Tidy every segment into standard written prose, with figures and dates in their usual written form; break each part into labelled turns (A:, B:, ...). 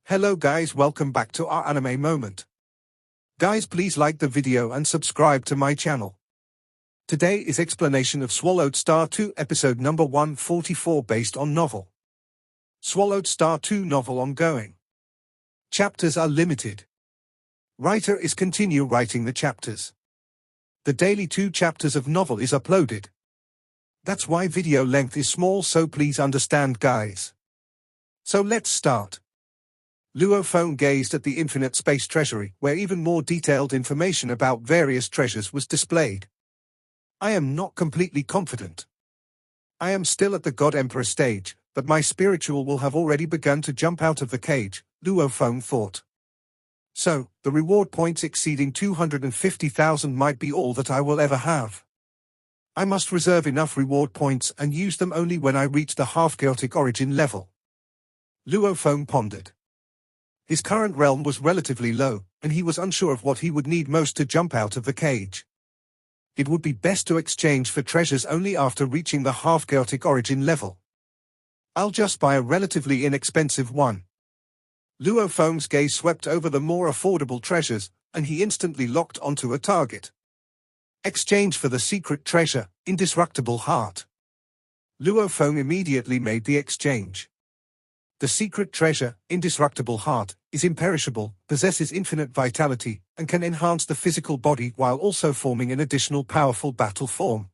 A: Hello guys, welcome back to our anime moment. Guys, please like the video and subscribe to my channel. Today is explanation of Swallowed Star 2 episode number 144 based on novel. Swallowed Star 2 novel ongoing. Chapters are limited. Writer is continue writing the chapters. The daily 2 chapters of novel is uploaded. That's why video length is small, so please understand guys. So let's start. Luo Feng gazed at the infinite space treasury, where even more detailed information about various treasures was displayed. I am not completely confident. I am still at the God Emperor stage, but my spiritual will have already begun to jump out of the cage, Luo Feng thought. So, the reward points exceeding 250,000 might be all that I will ever have. I must reserve enough reward points and use them only when I reach the half-chaotic origin level. Luo Feng pondered. His current realm was relatively low, and he was unsure of what he would need most to jump out of the cage. It would be best to exchange for treasures only after reaching the half-chaotic origin level. I'll just buy a relatively inexpensive one. Luo Feng's gaze swept over the more affordable treasures, and he instantly locked onto a target. Exchange for the secret treasure, indestructible heart. Luo Feng immediately made the exchange. The secret treasure, indestructible heart, is imperishable, possesses infinite vitality, and can enhance the physical body while also forming an additional powerful battle form.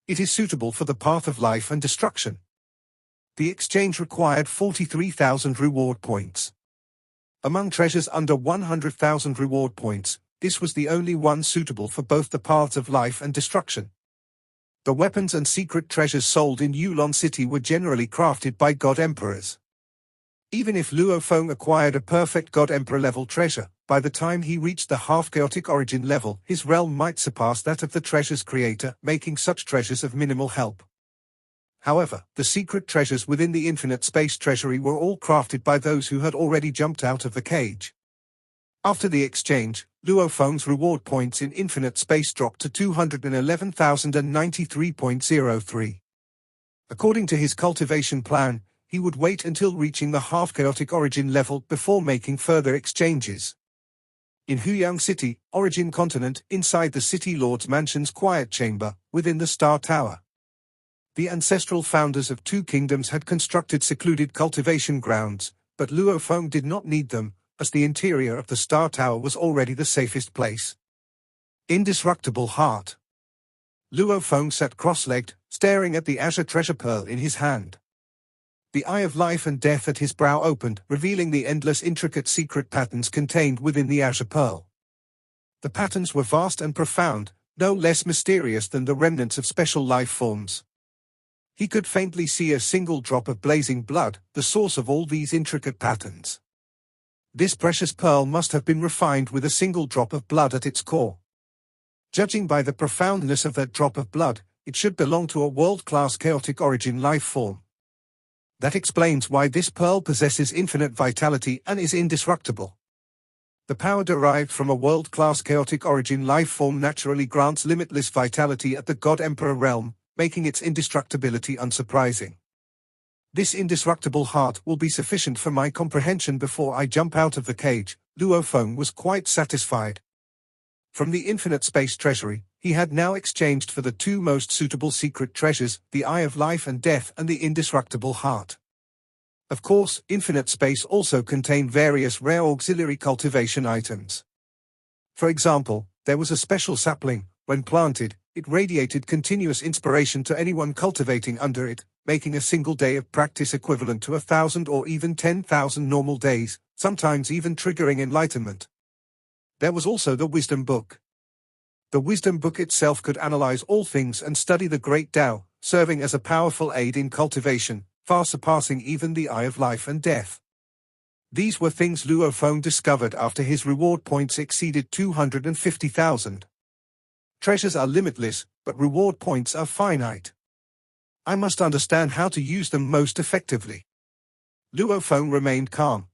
A: It is suitable for the path of life and destruction. The exchange required 43,000 reward points. Among treasures under 100,000 reward points, this was the only one suitable for both the paths of life and destruction. The weapons and secret treasures sold in Yulon City were generally crafted by God Emperors. Even if Luo Feng acquired a perfect God Emperor level treasure, by the time he reached the half-chaotic origin level, his realm might surpass that of the treasure's creator, making such treasures of minimal help. However, the secret treasures within the infinite space treasury were all crafted by those who had already jumped out of the cage. After the exchange, Luo Feng's reward points in infinite space dropped to 211,093.03. According to his cultivation plan, he would wait until reaching the half-chaotic origin level before making further exchanges. In Huyang City, Origin Continent, inside the City Lord's Mansion's quiet chamber, within the Star Tower. The ancestral founders of 2 kingdoms had constructed secluded cultivation grounds, but Luo Feng did not need them, as the interior of the Star Tower was already the safest place. Indestructible heart. Luo Feng sat cross-legged, staring at the azure treasure pearl in his hand. The eye of life and death at his brow opened, revealing the endless intricate secret patterns contained within the azure pearl. The patterns were vast and profound, no less mysterious than the remnants of special life forms. He could faintly see a single drop of blazing blood, the source of all these intricate patterns. This precious pearl must have been refined with a single drop of blood at its core. Judging by the profoundness of that drop of blood, it should belong to a world-class chaotic origin life form. That explains why this pearl possesses infinite vitality and is indestructible. The power derived from a world-class chaotic origin life form naturally grants limitless vitality at the God Emperor realm, making its indestructibility unsurprising. This indestructible heart will be sufficient for my comprehension before I jump out of the cage. Luo Feng was quite satisfied. From the infinite space treasury, he had now exchanged for the 2 most suitable secret treasures, the Eye of Life and Death and the Indestructible Heart. Of course, infinite space also contained various rare auxiliary cultivation items. For example, there was a special sapling. When planted, it radiated continuous inspiration to anyone cultivating under it, making a single day of practice equivalent to 1,000 or even 10,000 normal days, sometimes even triggering enlightenment. There was also the Wisdom Book. The Wisdom Book itself could analyze all things and study the Great Tao, serving as a powerful aid in cultivation, far surpassing even the Eye of Life and Death. These were things Luo Feng discovered after his reward points exceeded 250,000. Treasures are limitless, but reward points are finite. I must understand how to use them most effectively. Luo Feng remained calm.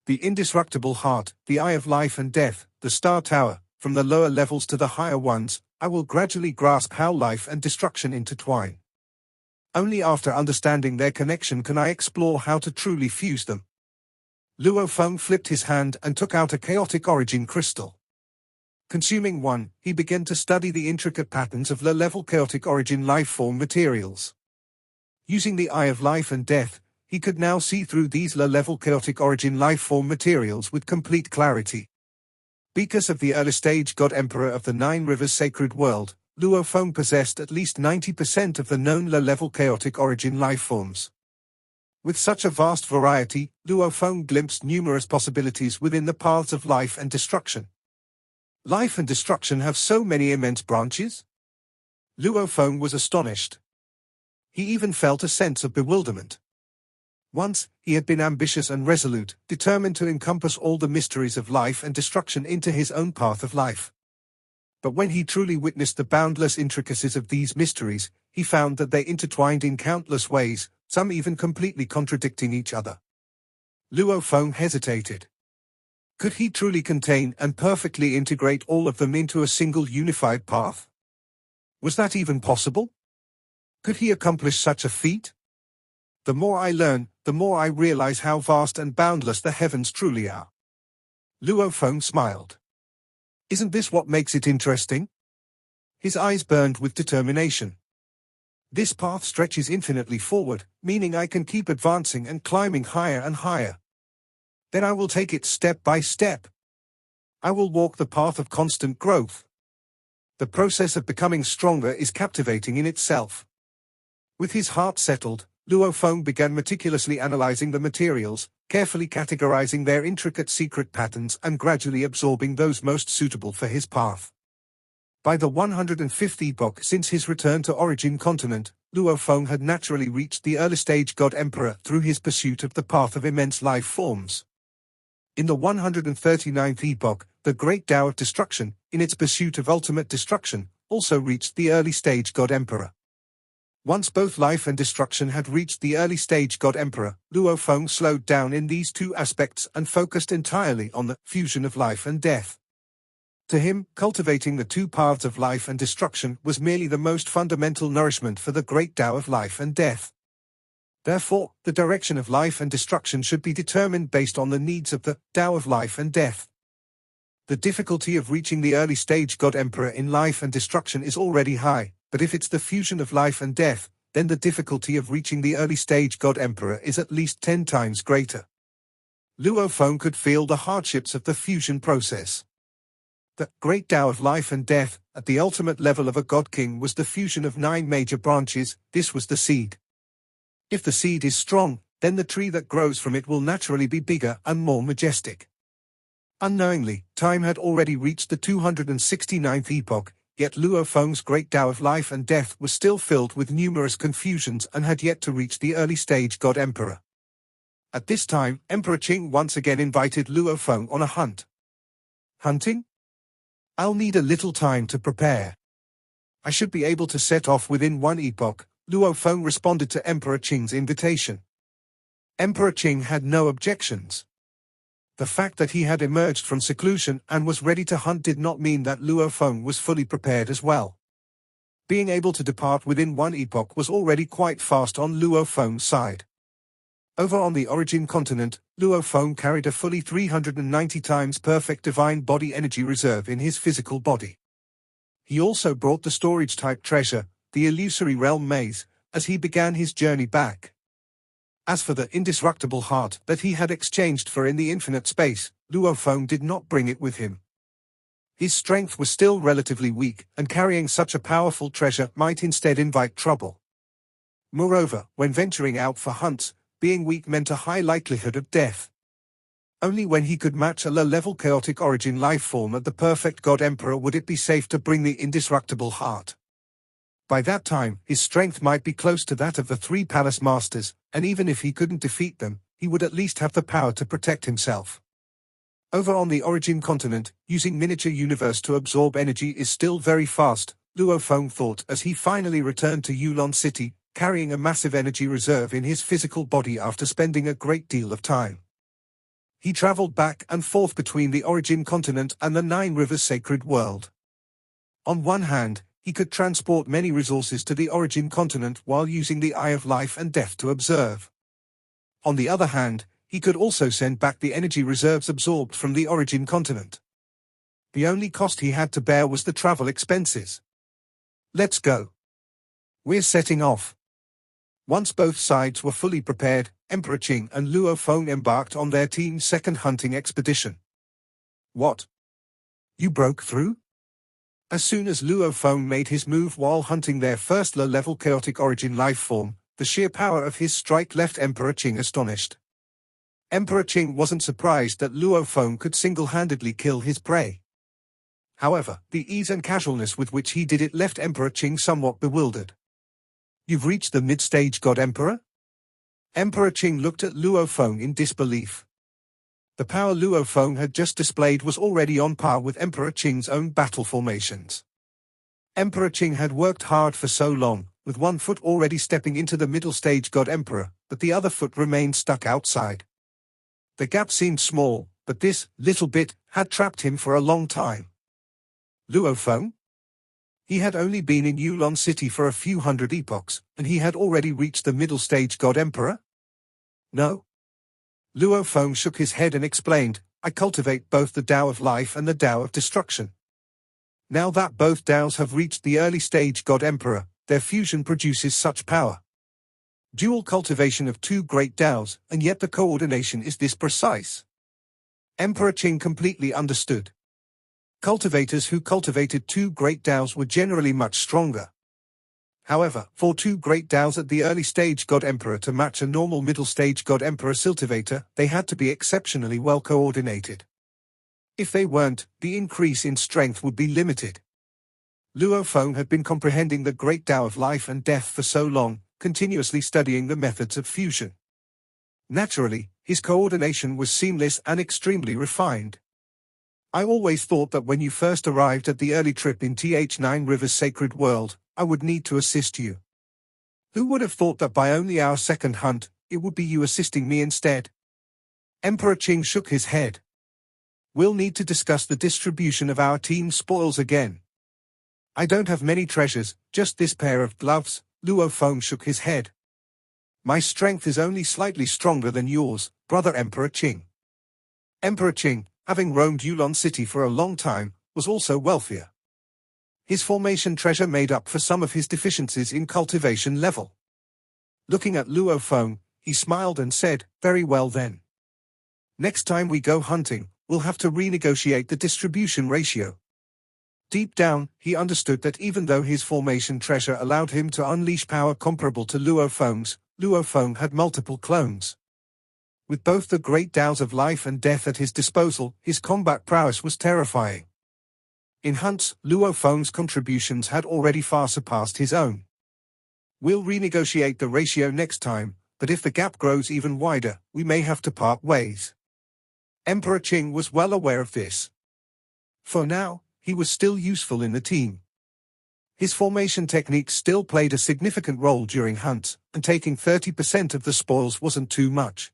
A: The indestructible heart, the Eye of Life and Death, the Star Tower, from the lower levels to the higher ones, I will gradually grasp how life and destruction intertwine. Only after understanding their connection can I explore how to truly fuse them. Luo Feng flipped his hand and took out a chaotic origin crystal. Consuming one, he began to study the intricate patterns of low-level chaotic origin life-form materials. Using the Eye of Life and Death, he could now see through these low-level chaotic origin life-form materials with complete clarity. Because of the early-stage God-Emperor of the Nine Rivers Sacred World, Luo Feng possessed at least 90% of the known low-level chaotic origin life-forms. With such a vast variety, Luo Feng glimpsed numerous possibilities within the paths of life and destruction. Life and destruction have so many immense branches? Luo Feng was astonished. He even felt a sense of bewilderment. Once, he had been ambitious and resolute, determined to encompass all the mysteries of life and destruction into his own path of life. But when he truly witnessed the boundless intricacies of these mysteries, he found that they intertwined in countless ways, some even completely contradicting each other. Luo Feng hesitated. Could he truly contain and perfectly integrate all of them into a single unified path? Was that even possible? Could he accomplish such a feat? The more I learn, the more I realize how vast and boundless the heavens truly are. Luo Feng smiled. Isn't this what makes it interesting? His eyes burned with determination. This path stretches infinitely forward, meaning I can keep advancing and climbing higher and higher. Then I will take it step by step. I will walk the path of constant growth. The process of becoming stronger is captivating in itself. With his heart settled, Luo Feng began meticulously analyzing the materials, carefully categorizing their intricate secret patterns and gradually absorbing those most suitable for his path. By the 105th epoch since his return to Origin Continent, Luo Feng had naturally reached the early-stage God-Emperor through his pursuit of the path of immense life forms. In the 139th epoch, the Great Tao of Destruction, in its pursuit of ultimate destruction, also reached the early-stage God-Emperor. Once both life and destruction had reached the early-stage God-Emperor, Luo Feng slowed down in these two aspects and focused entirely on the fusion of life and death. To him, cultivating the two paths of life and destruction was merely the most fundamental nourishment for the Great Tao of life and death. Therefore, the direction of life and destruction should be determined based on the needs of the Tao of life and death. The difficulty of reaching the early-stage God-Emperor in life and destruction is already high, but if it's the fusion of life and death, then the difficulty of reaching the early-stage God-Emperor is at least 10 times greater. Luo Feng could feel the hardships of the fusion process. The Great Tao of life and death, at the ultimate level of a God King, was the fusion of 9 major branches. This was the seed. If the seed is strong, then the tree that grows from it will naturally be bigger and more majestic. Unknowingly, time had already reached the 269th epoch, yet Luo Feng's Great Tao of life and death was still filled with numerous confusions and had yet to reach the early-stage God-Emperor. At this time, Emperor Qing once again invited Luo Feng on a hunt. Hunting? I'll need a little time to prepare. I should be able to set off within 1 epoch, Luo Feng responded to Emperor Qing's invitation. Emperor Qing had no objections. The fact that he had emerged from seclusion and was ready to hunt did not mean that Luo Feng was fully prepared as well. Being able to depart within 1 epoch was already quite fast on Luo Feng's side. Over on the Origin Continent, Luo Feng carried a fully 390 times perfect divine body energy reserve in his physical body. He also brought the storage-type treasure, the illusory realm maze, as he began his journey back. As for the indestructible heart that he had exchanged for in the infinite space, Luo Feng did not bring it with him. His strength was still relatively weak, and carrying such a powerful treasure might instead invite trouble. Moreover, when venturing out for hunts, being weak meant a high likelihood of death. Only when he could match a low-level chaotic origin life form at the perfect God-Emperor would it be safe to bring the indestructible heart. By that time, his strength might be close to that of the 3 palace masters, and even if he couldn't defeat them, he would at least have the power to protect himself. Over on the Origin Continent, using miniature universe to absorb energy is still very fast, Luo Feng thought as he finally returned to Yulon City, carrying a massive energy reserve in his physical body after spending a great deal of time. He traveled back and forth between the Origin Continent and the 9 Rivers Sacred World. On one hand, he could transport many resources to the Origin Continent while using the Eye of Life and Death to observe. On the other hand, he could also send back the energy reserves absorbed from the origin continent. The only cost he had to bear was the travel expenses. Let's go. We're setting off. Once both sides were fully prepared, Emperor Qing and Luo Feng embarked on their team's second hunting expedition. What? You broke through? As soon as Luo Feng made his move while hunting their first low-level chaotic origin life form, the sheer power of his strike left Emperor Qing astonished. Emperor Qing wasn't surprised that Luo Feng could single-handedly kill his prey. However, the ease and casualness with which he did it left Emperor Qing somewhat bewildered. You've reached the mid-stage God Emperor? Emperor Qing looked at Luo Feng in disbelief. The power Luo Feng had just displayed was already on par with Emperor Qing's own battle formations. Emperor Qing had worked hard for so long, with one foot already stepping into the middle stage God Emperor, but the other foot remained stuck outside. The gap seemed small, but this little bit had trapped him for a long time. Luo Feng? He had only been in Yulon City for a few hundred epochs, and he had already reached the middle stage God Emperor? No. Luo Feng shook his head and explained, I cultivate both the Tao of life and the Tao of destruction. Now that both Taos have reached the early stage God Emperor, their fusion produces such power. Dual cultivation of two great Taos, and yet the coordination is this precise. Emperor Qing completely understood. Cultivators who cultivated two great Taos were generally much stronger. However, for two great Taos at the early stage God Emperor to match a normal middle stage God Emperor cultivator, they had to be exceptionally well coordinated. If they weren't, the increase in strength would be limited. Luo Feng had been comprehending the great Tao of life and death for so long, continuously studying the methods of fusion. Naturally, his coordination was seamless and extremely refined. I always thought that when you first arrived at the early trip in Th9 River's sacred world, I would need to assist you. Who would have thought that by only our second hunt, it would be you assisting me instead? Emperor Qing shook his head. We'll need to discuss the distribution of our team's spoils again. I don't have many treasures, just this pair of gloves. Luo Feng shook his head. My strength is only slightly stronger than yours, brother Emperor Qing. Emperor Qing, having roamed Yulon City for a long time, was also wealthier. His formation treasure made up for some of his deficiencies in cultivation level. Looking at Luo Feng, he smiled and said, very well then. Next time we go hunting, we'll have to renegotiate the distribution ratio. Deep down, he understood that even though his formation treasure allowed him to unleash power comparable to Luo Feng's, Luo Feng had multiple clones. With both the great Taos of life and death at his disposal, his combat prowess was terrifying. In hunts, Luo Feng's contributions had already far surpassed his own. We'll renegotiate the ratio next time, but if the gap grows even wider, we may have to part ways. Emperor Qing was well aware of this. For now, he was still useful in the team. His formation techniques still played a significant role during hunts, and taking 30% of the spoils wasn't too much.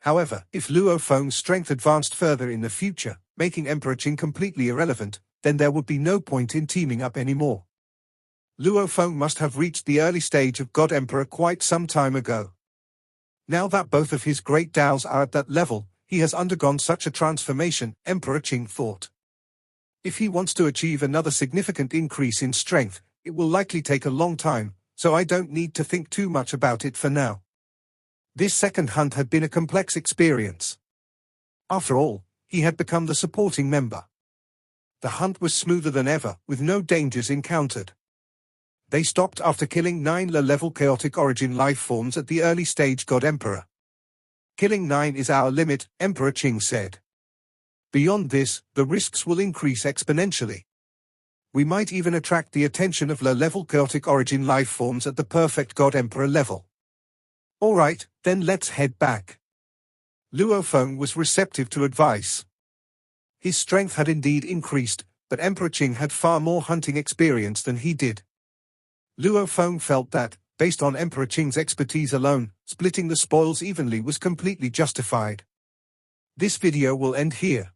A: However, if Luo Feng's strength advanced further in the future, making Emperor Qing completely irrelevant, then there would be no point in teaming up anymore. Luo Feng must have reached the early stage of God Emperor quite some time ago. Now that both of his great Taos are at that level, he has undergone such a transformation, Emperor Qing thought. If he wants to achieve another significant increase in strength, it will likely take a long time, so I don't need to think too much about it for now. This second hunt had been a complex experience. After all, he had become the supporting member. The hunt was smoother than ever, with no dangers encountered. They stopped after killing 9 low-level chaotic origin life forms at the early stage God Emperor. Killing 9 is our limit, Emperor Qing said. Beyond this, the risks will increase exponentially. We might even attract the attention of low-level chaotic origin life forms at the perfect God Emperor level. Alright, then let's head back. Luo Feng was receptive to advice. His strength had indeed increased, but Emperor Qing had far more hunting experience than he did. Luo Feng felt that, based on Emperor Qing's expertise alone, splitting the spoils evenly was completely justified. This video will end here.